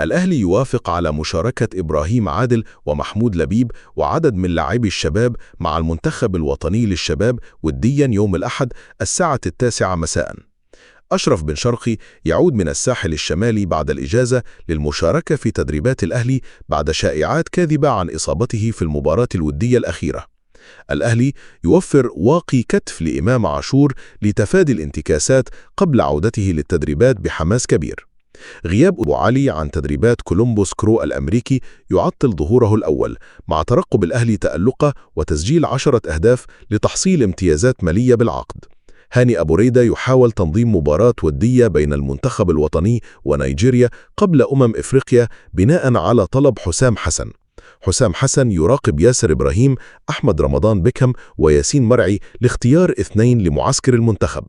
الأهلي يوافق على مشاركة إبراهيم عادل ومحمود لبيب وعدد من لاعبي الشباب مع المنتخب الوطني للشباب وديا يوم الأحد الساعة 9 مساء. أشرف بن شرقي يعود من الساحل الشمالي بعد الإجازة للمشاركة في تدريبات الأهلي بعد شائعات كاذبة عن إصابته في المباراة الودية الأخيرة. الأهلي يوفر واقي كتف لإمام عاشور لتفادي الانتكاسات قبل عودته للتدريبات بحماس كبير. غياب أبو علي عن تدريبات كولومبوس كرو الأمريكي يعطل ظهوره الأول، مع ترقب الأهلي تألقه وتسجيل 10 أهداف لتحصيل امتيازات مالية بالعقد. هاني أبو ريدة يحاول تنظيم مباراة ودية بين المنتخب الوطني ونيجيريا قبل إفريقيا بناء على طلب حسام حسن. حسام حسن يراقب ياسر إبراهيم، أحمد رمضان بيكهام وياسين مرعي لاختيار 2 لمعسكر المنتخب.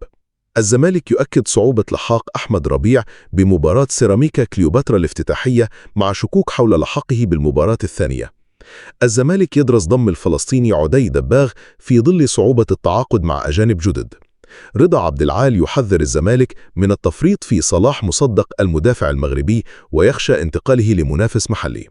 الزمالك يؤكد صعوبة لحاق أحمد ربيع بمباراة سيراميكا كليوباترا الافتتاحية مع شكوك حول لحاقه بالمباراة الثانية. الزمالك يدرس ضم الفلسطيني عدي دباغ في ظل صعوبة التعاقد مع أجانب جدد. رضا عبد العال يحذر الزمالك من التفريط في صلاح مصدق المدافع المغربي ويخشى انتقاله لمنافس محلي.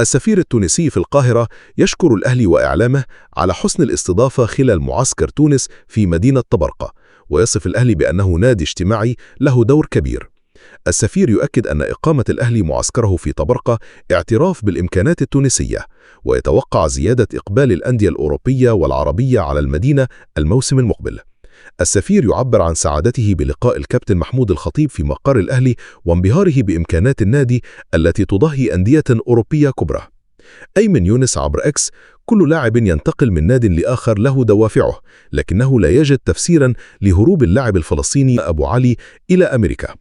السفير التونسي في القاهرة يشكر الأهلي وإعلامه على حسن الاستضافة خلال معسكر تونس في مدينة طبرقة، ويصف الأهلي بأنه نادي اجتماعي له دور كبير. السفير يؤكد أن إقامة الأهلي معسكره في طبرقة اعتراف بالإمكانات التونسية، ويتوقع زيادة إقبال الأندية الأوروبية والعربية على المدينة الموسم المقبل. السفير يعبر عن سعادته بلقاء الكابتن محمود الخطيب في مقر الأهلي وانبهاره بإمكانات النادي التي تضاهي أندية أوروبية كبرى. أيمن يونس عبر إكس: كل لاعب ينتقل من ناد لآخر له دوافعه، لكنه لا يجد تفسيرا لهروب اللاعب الفلسطيني أبو علي إلى أمريكا.